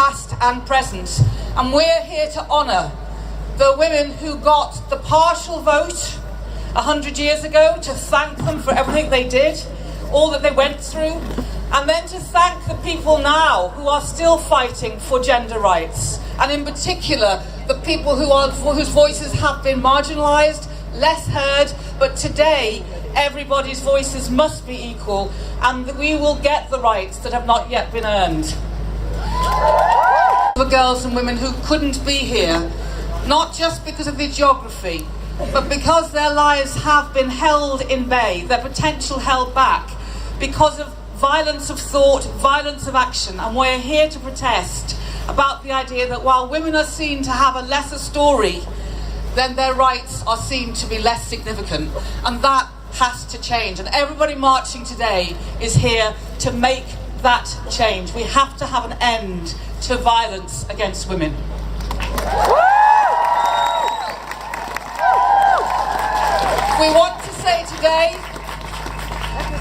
past and present. And we're here to honour the women who got the partial vote 100 years ago, to thank them for everything they did, all that they went through, and then to thank the people now who are still fighting for gender rights, and in particular the people whose voices have been marginalised, less heard, but today everybody's voices must be equal, and that we will get the rights that have not yet been earned. The girls and women who couldn't be here, not just because of the geography, but because their lives have been held in bay, their potential held back, because of violence of thought, violence of action. And we're here to protest about the idea that while women are seen to have a lesser story, then their rights are seen to be less significant. And that has to change. And everybody marching today is here to make that change. We have to have an end to violence against women. We want to say today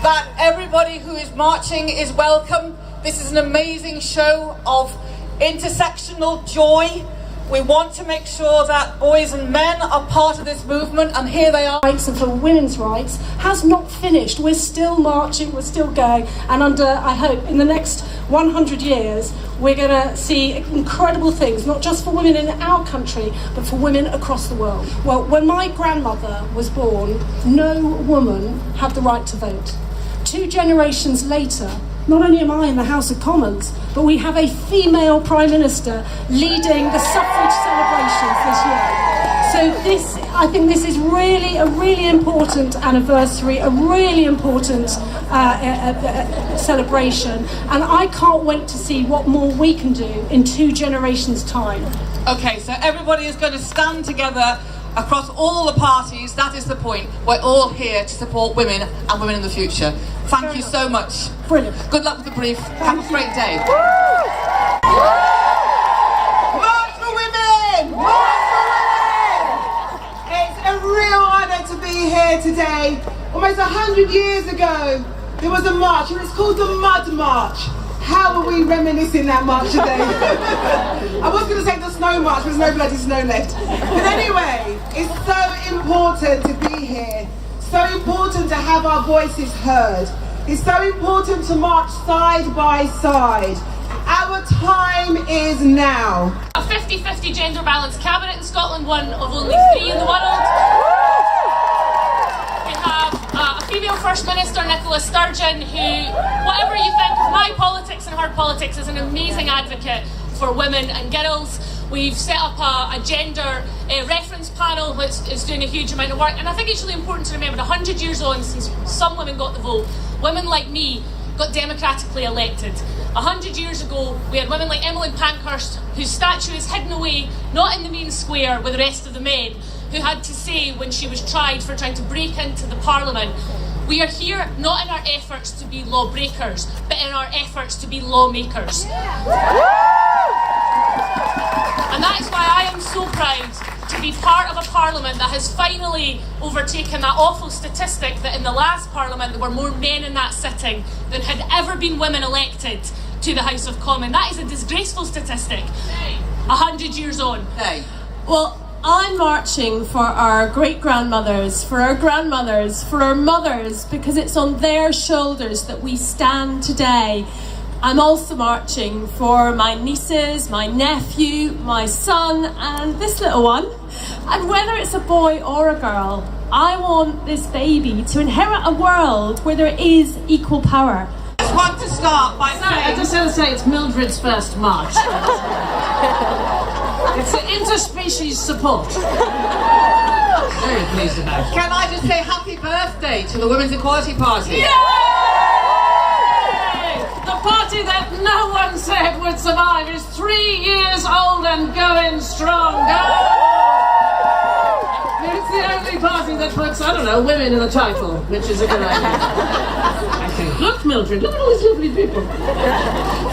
that everybody who is marching is welcome. This is an amazing show of intersectional joy. We want to make sure that boys and men are part of this movement, and here they are. Rights and for women's rights has not finished. We're still marching, we're still going, and I hope, in the next 100 years, we're going to see incredible things, not just for women in our country, but for women across the world. Well, when my grandmother was born, no woman had the right to vote. 2 generations later, not only am I in the House of Commons, but we have a female Prime Minister leading the suffrage celebrations this year. So I think this is really a really important anniversary, a really important celebration, and I can't wait to see what more we can do in 2 generations' time. Okay, so everybody is going to stand together across all the parties. That is the point. We're all here to support women and women in the future. Thank you so much. Brilliant. Good luck with the brief. Have a great day. March for women! March for women! It's a real honour to be here today. Almost 100 years ago, there was a march, and it's called the Mud March. How are we reminiscing that march today? I was going to say the Snow March, but there's no bloody snow left. But anyway, it's so important to be here. So important to have our voices heard. It's so important to march side by side. Our time is now. A 50-50 gender balanced cabinet in Scotland, one of only 3 in the world. We have a female First Minister, Nicola Sturgeon, who, whatever you think of my politics and her politics, is an amazing advocate for women and girls. We've set up a gender reference panel which is doing a huge amount of work, and I think it's really important to remember 100 years on since some women got the vote, women like me got democratically elected. 100 years ago we had women like Emmeline Pankhurst, whose statue is hidden away, not in the main square with the rest of the men, who had to say when she was tried for trying to break into the Parliament, we are here not in our efforts to be lawbreakers, but in our efforts to be lawmakers. And that is why I am so proud to be part of a parliament that has finally overtaken that awful statistic that in the last parliament there were more men in that sitting than had ever been women elected to the House of Commons. That is a disgraceful statistic. 100 years on. Hey. Well, I'm marching for our great-grandmothers, for our grandmothers, for our mothers, because it's on their shoulders that we stand today. I'm also marching for my nieces, my nephew, my son, and this little one. And whether it's a boy or a girl, I want this baby to inherit a world where there is equal power. I just want to start by saying... I just want to say it's Mildred's first march. It's an interspecies support. Very pleased about it. Can I just say happy birthday to the Women's Equality Party? Yay! The party that no one said would survive is 3 years old and going strong. It's the only party that puts, I don't know, women in the title, which is a good idea. I think. Look, Mildred, look at all these lovely people.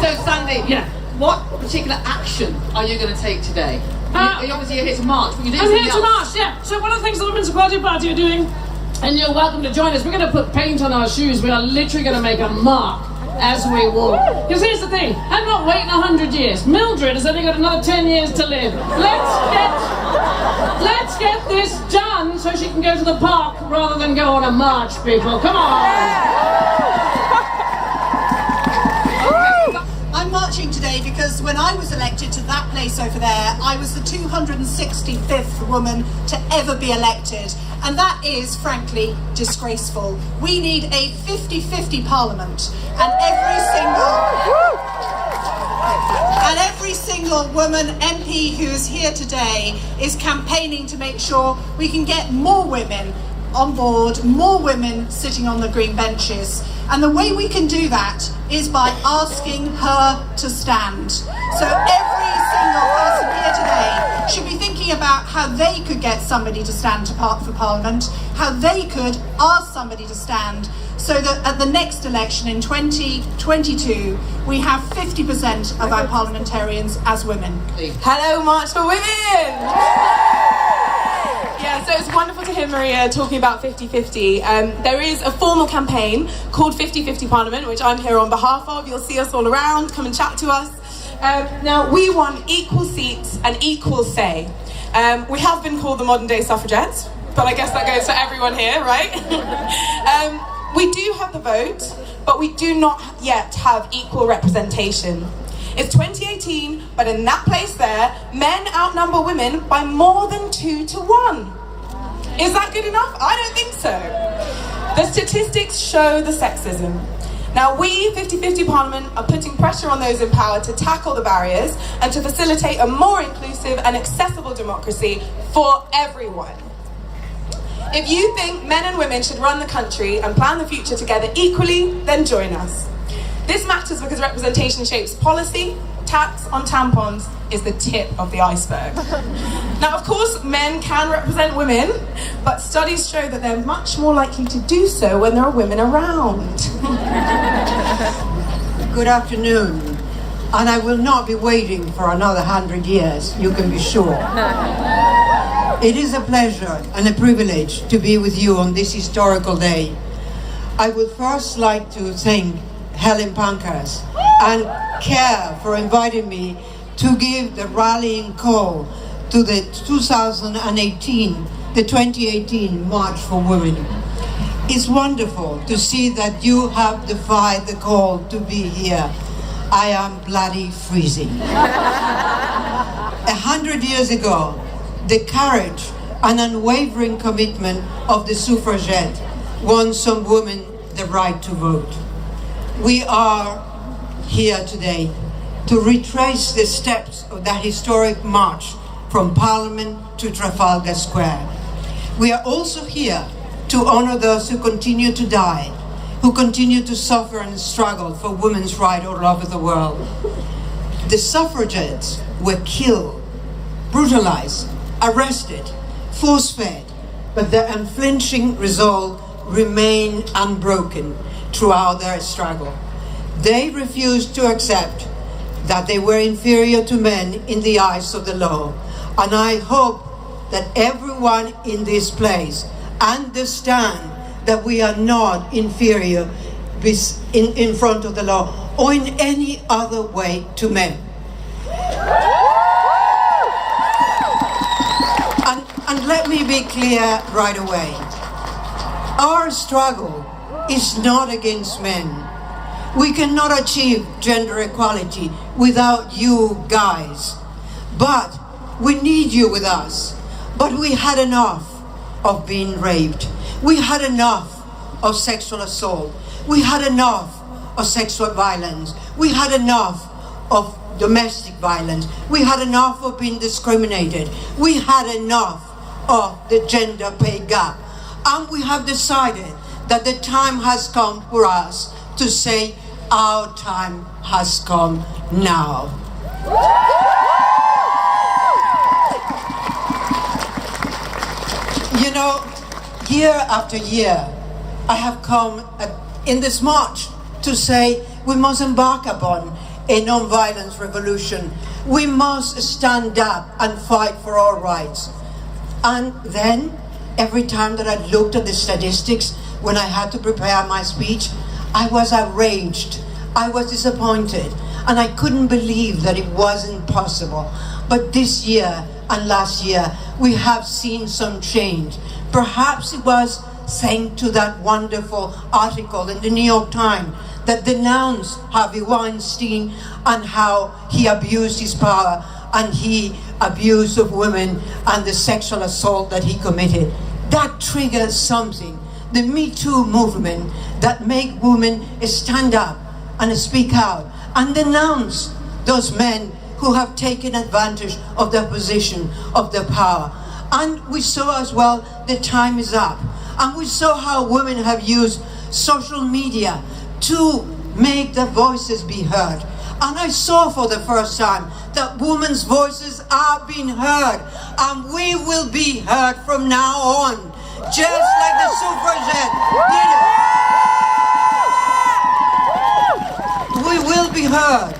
So, Sandy, Yeah. what particular action are you going to take today? You're obviously here to march, but you're doing I'm something here to else. march, yeah. So one of the things the Women's Equality Party are doing, and you're welcome to join us, we're going to put paint on our shoes. We are literally going to make a mark as we walk. Because here's the thing, I'm not waiting 100 years. Mildred has only got another 10 years to live. Let's get this done so she can go to the park rather than go on a march, people. Come on! I'm marching today because when I was elected to that place over there, I was the 265th woman to ever be elected. And that is, frankly, disgraceful. We need a 50-50 parliament, and every single woman MP who is here today is campaigning to make sure we can get more women on board, more women sitting on the green benches. And the way we can do that is by asking her to stand. So every single person here today should be thinking about how they could get somebody to stand for Parliament, how they could ask somebody to stand, so that at the next election in 2022, we have 50% of our parliamentarians as women. Hello, March for Women! Yeah, so it's wonderful to hear Maria talking about 50-50. There is a formal campaign called 50-50 Parliament, which I'm here on behalf of. You'll see us all around, come and chat to us. Now, we want equal seats and equal say. We have been called the modern day suffragettes, but I guess that goes for everyone here, right? We do have the vote, but we do not yet have equal representation. It's 2018, but in that place there, men outnumber women by more than 2 to 1. Is that good enough? I don't think so. The statistics show the sexism. Now we, 50-50 Parliament, are putting pressure on those in power to tackle the barriers and to facilitate a more inclusive and accessible democracy for everyone. If you think men and women should run the country and plan the future together equally, then join us. This matters because representation shapes policy. Tax on tampons is the tip of the iceberg. Now, of course, men can represent women, but studies show that they're much more likely to do so when there are women around. Good afternoon, and I will not be waiting for another 100 years, you can be sure. It is a pleasure and a privilege to be with you on this historical day. I would first like to thank Helen Pankhurst and Care for inviting me to give the rallying call to the 2018 March for Women. It's wonderful to see that you have defied the call to be here. I am bloody freezing. 100 years ago, the courage and unwavering commitment of the suffragette won some women the right to vote. We are here today to retrace the steps of that historic march from Parliament to Trafalgar Square. We are also here to honor those who continue to die, who continue to suffer and struggle for women's rights all over the world. The suffragettes were killed, brutalized, arrested, force-fed, but their unflinching resolve remained unbroken throughout their struggle. They refused to accept that they were inferior to men in the eyes of the law. And I hope that everyone in this place understand that we are not inferior in front of the law or in any other way to men. And let me be clear right away. Our struggle is not against men. We cannot achieve gender equality without you guys. But we need you with us. But we had enough of being raped. We had enough of sexual assault. We had enough of sexual violence. We had enough of domestic violence. We had enough of being discriminated. We had enough of the gender pay gap. And we have decided that the time has come for us to say our time has come now. You know, year after year, I have come in this march to say we must embark upon a non-violence revolution. We must stand up and fight for our rights. And then, every time that I looked at the statistics when I had to prepare my speech, I was outraged I was disappointed, and I couldn't believe that it wasn't possible. But this year and last year, we have seen some change. Perhaps it was thanks to that wonderful article in the New York Times that denounced Harvey Weinstein and how he abused his power and he abused of women and the sexual assault that he committed. That triggers something. The Me Too movement that make women stand up and speak out and denounce those men who have taken advantage of their position, of their power. And we saw as well the time is up. And we saw how women have used social media to make their voices be heard. And I saw for the first time that women's voices are being heard. And we will be heard from now on, just like the suffragette did it. We will be heard.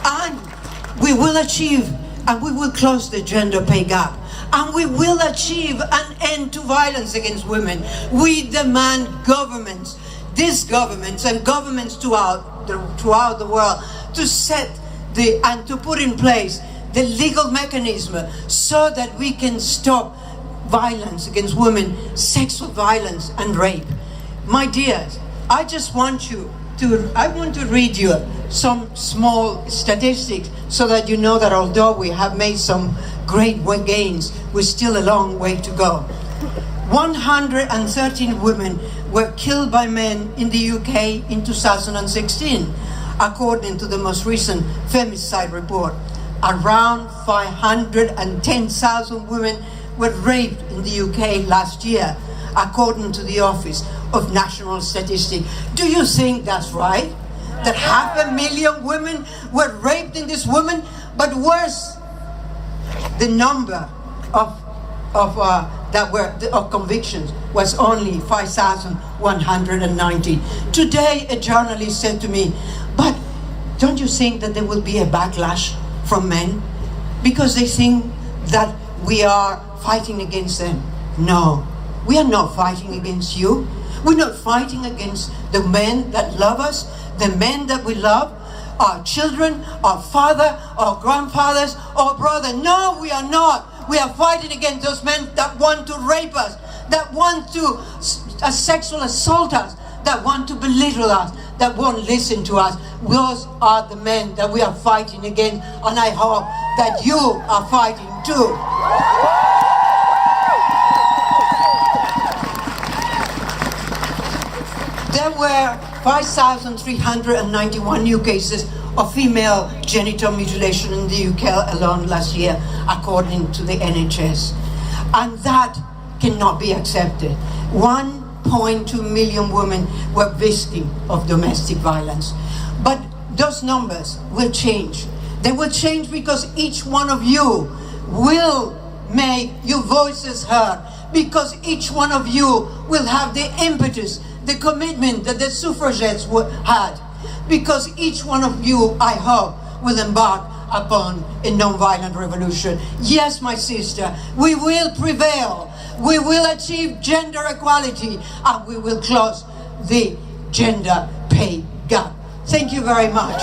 And we will achieve, and we will close the gender pay gap. And we will achieve an end to violence against women. We demand governments, these governments and governments throughout the world, to set and to put in place the legal mechanism so that we can stop violence against women, sexual violence and rape. My dears, I want to read you some small statistics so that you know that although we have made some great gains, we're still a long way to go. 113 women were killed by men in the UK in 2016, according to the most recent femicide report. Around 510,000 women were raped in the UK last year, according to the Office of National Statistics. Do you think that's right? That 500,000 women were raped in this woman? But worse, the number of convictions was only 5,190. Today, a journalist said to me, "But don't you think that there will be a backlash from men because they think that we are fighting against them?" No, we are not fighting against you. We're not fighting against the men that love us, the men that we love, our children, our father, our grandfathers, our brother. No, we are not. We are fighting against those men that want to rape us, that want to sexual assault us, that want to belittle us, that won't listen to us. Those are the men that we are fighting against, and I hope that you are fighting too. There were 5,391 new cases of female genital mutilation in the UK alone last year, according to the NHS. And that cannot be accepted. 1.2 million women were victims of domestic violence. But those numbers will change. They will change because each one of you will make your voices heard, because each one of you will have the impetus, the commitment that the suffragettes had, because each one of you, I hope, will embark upon a non-violent revolution. Yes, my sister, we will prevail. We will achieve gender equality, and we will close the gender pay gap. Thank you very much.